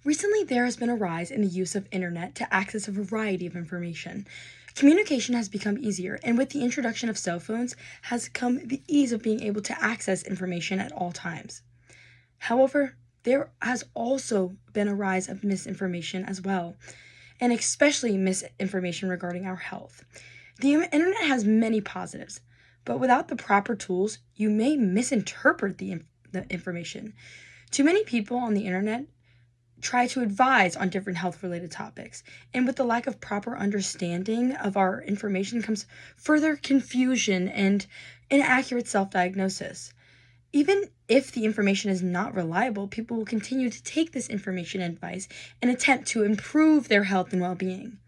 Recently, there has been a rise in the use of internet to access a variety of information. Communication has become easier, and with the introduction of cell phones has come the ease of being able to access information at all times. However, there has also been a rise of misinformation as well, and especially misinformation regarding our health. The internet has many positives, but without the proper tools, you may misinterpret the information. Too many people on the internet try to advise on different health related topics. And with the lack of proper understanding of our information comes further confusion and inaccurate self diagnosis. Even if the information is not reliable, people will continue to take this information and advice and attempt to improve their health and well being.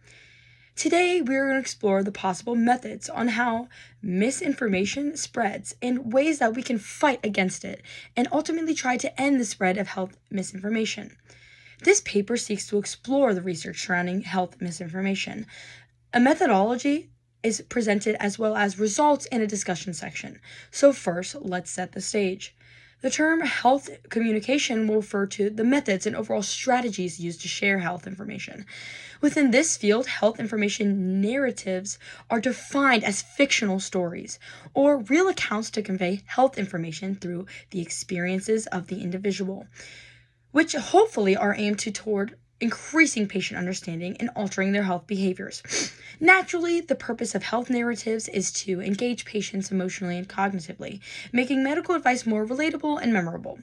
Today, we're going to explore the possible methods on how misinformation spreads and ways that we can fight against it and ultimately try to end the spread of health misinformation. This paper seeks to explore the research surrounding health misinformation. A methodology is presented as well as results in a discussion section. So first, let's set the stage. The term health communication will refer to the methods and overall strategies used to share health information. Within this field, health information narratives are defined as fictional stories or real accounts to convey health information through the experiences of the individual, which hopefully are aimed toward increasing patient understanding and altering their health behaviors. Naturally, the purpose of health narratives is to engage patients emotionally and cognitively, making medical advice more relatable and memorable.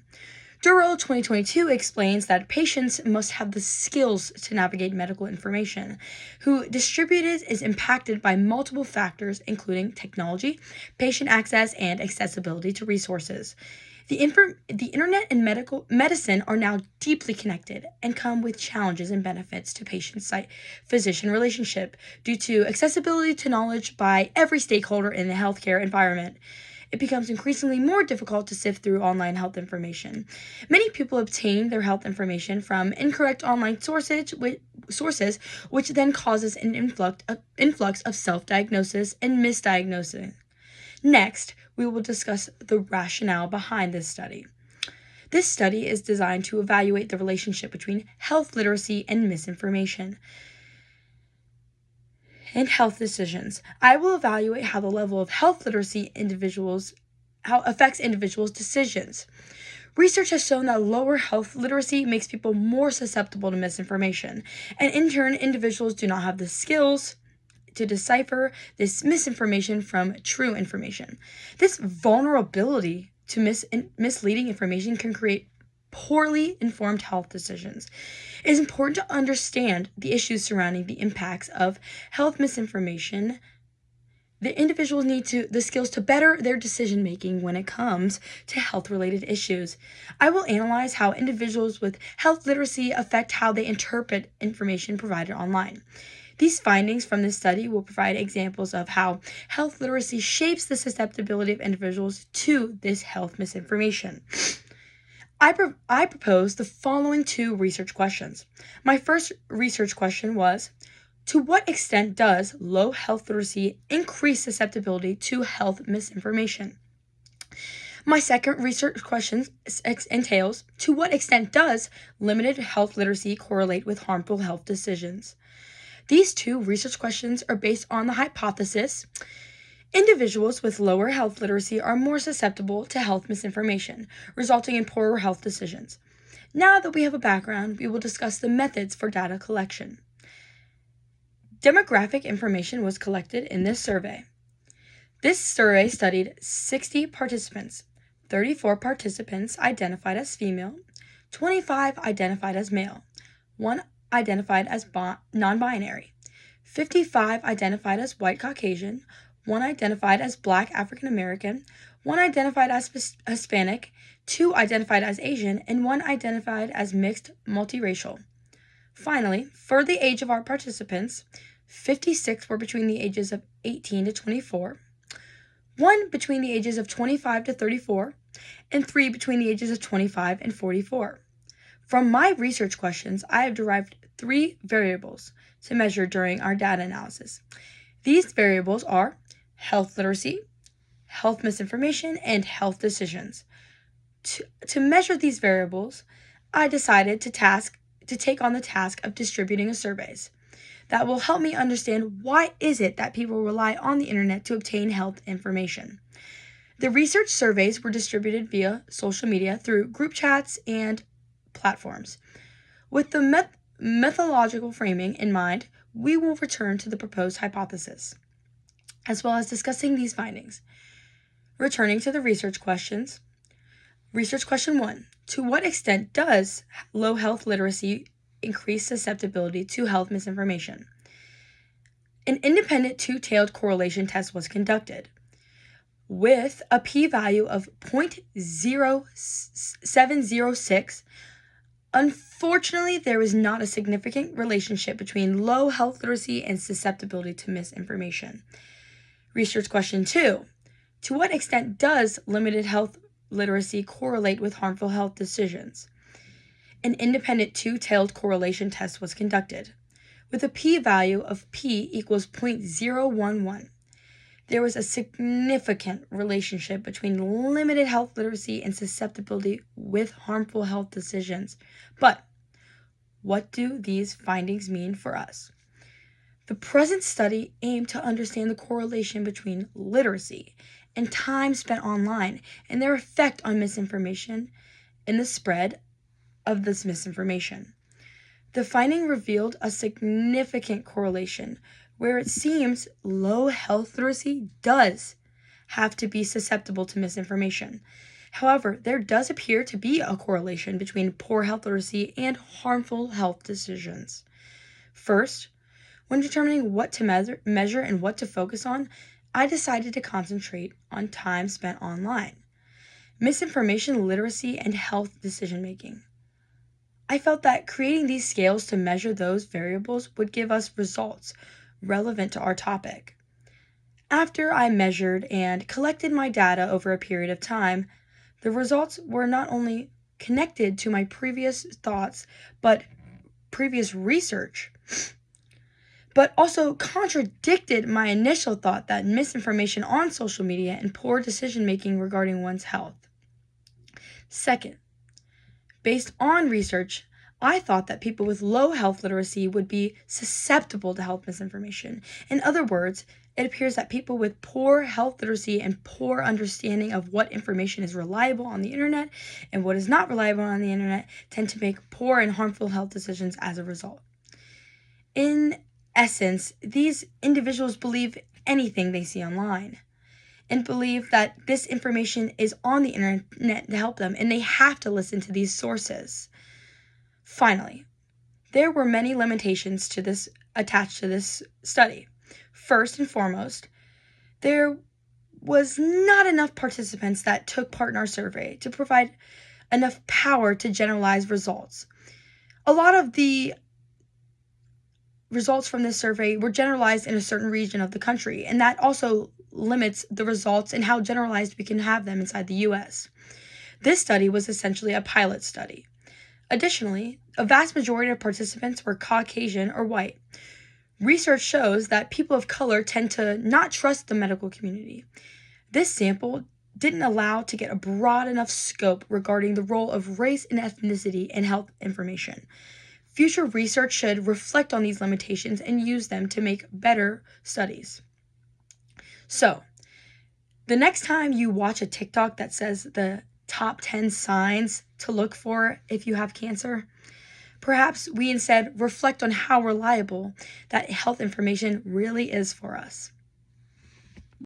Durrell 2022 explains that patients must have the skills to navigate medical information, who distributed is impacted by multiple factors including technology, patient access, and accessibility to resources. The internet and medicine are now deeply connected and come with challenges and benefits to patient-physician relationship due to accessibility to knowledge by every stakeholder in the healthcare environment. It becomes increasingly more difficult to sift through online health information. Many people obtain their health information from incorrect online sources, which then causes an influx of self-diagnosis and misdiagnosis. Next, we will discuss the rationale behind this study. This study is designed to evaluate the relationship between health literacy and misinformation and health decisions. I will evaluate how the level of health literacy affects individuals' decisions. Research has shown that lower health literacy makes people more susceptible to misinformation, and in turn, individuals do not have the skills to decipher this misinformation from true information. This vulnerability to misleading information can create poorly informed health decisions. It is important to understand the issues surrounding the impacts of health misinformation. The individuals need the skills to better their decision making when it comes to health related issues. I will analyze how individuals with health literacy affect how they interpret information provided online. These findings from this study will provide examples of how health literacy shapes the susceptibility of individuals to this health misinformation. I propose the following two research questions. My first research question was, to what extent does low health literacy increase susceptibility to health misinformation? My second research question entails, to what extent does limited health literacy correlate with harmful health decisions? These two research questions are based on the hypothesis individuals with lower health literacy are more susceptible to health misinformation, resulting in poorer health decisions. Now that we have a background, we will discuss the methods for data collection. Demographic information was collected in this survey. This survey studied 60 participants. 34 participants identified as female, 25 identified as male, 1 identified as non-binary, 55 identified as white Caucasian, 1 identified as Black African American, 1 identified as Hispanic, 2 identified as Asian, and 1 identified as mixed multiracial. Finally, for the age of our participants, 56 were between the ages of 18 to 24, 1 between the ages of 25 to 34, and 3 between the ages of 25 and 44. From my research questions, I have derived 3 variables to measure during our data analysis. These variables are health literacy, health misinformation, and health decisions. To measure these variables, I decided to task to take on the task of distributing a surveys that will help me understand why is it that people rely on the internet to obtain health information. The research surveys were distributed via social media through group chats and platforms. With the methodological framing in mind, we will return to the proposed hypothesis, as well as discussing these findings. Returning to the research questions. Research question 1. To what extent does low health literacy increase susceptibility to health misinformation? An independent two-tailed correlation test was conducted with a p-value of 0.0706. Unfortunately, there is not a significant relationship between low health literacy and susceptibility to misinformation. Research question 2. To what extent does limited health literacy correlate with harmful health decisions? An independent two-tailed correlation test was conducted with a p-value of p equals 0.011. There was a significant relationship between limited health literacy and susceptibility with harmful health decisions. But what do these findings mean for us? The present study aimed to understand the correlation between literacy and time spent online and their effect on misinformation and the spread of this misinformation. The finding revealed a significant correlation where it seems low health literacy does have to be susceptible to misinformation. However, there does appear to be a correlation between poor health literacy and harmful health decisions. First, when determining what to measure and what to focus on, I decided to concentrate on time spent online, misinformation literacy, and health decision-making. I felt that creating these scales to measure those variables would give us results relevant to our topic. After I measured and collected my data over a period of time, the results were not only connected to my previous thoughts, but previous research, but also contradicted my initial thought that misinformation on social media and poor decision-making regarding one's health. Second, based on research, I thought that people with low health literacy would be susceptible to health misinformation. In other words, it appears that people with poor health literacy and poor understanding of what information is reliable on the internet and what is not reliable on the internet tend to make poor and harmful health decisions as a result. In essence, these individuals believe anything they see online and believe that this information is on the internet to help them, and they have to listen to these sources. Finally, there were many limitations to this attached to this study. First and foremost, there was not enough participants that took part in our survey to provide enough power to generalize results. A lot of the results from this survey were generalized in a certain region of the country, and that also limits the results and how generalized we can have them inside the U.S. This study was essentially a pilot study. Additionally, a vast majority of participants were Caucasian or white. Research shows that people of color tend to not trust the medical community. This sample didn't allow to get a broad enough scope regarding the role of race and ethnicity in health information. Future research should reflect on these limitations and use them to make better studies. So, the next time you watch a TikTok that says the top 10 signs to look for if you have cancer, perhaps we instead reflect on how reliable that health information really is for us.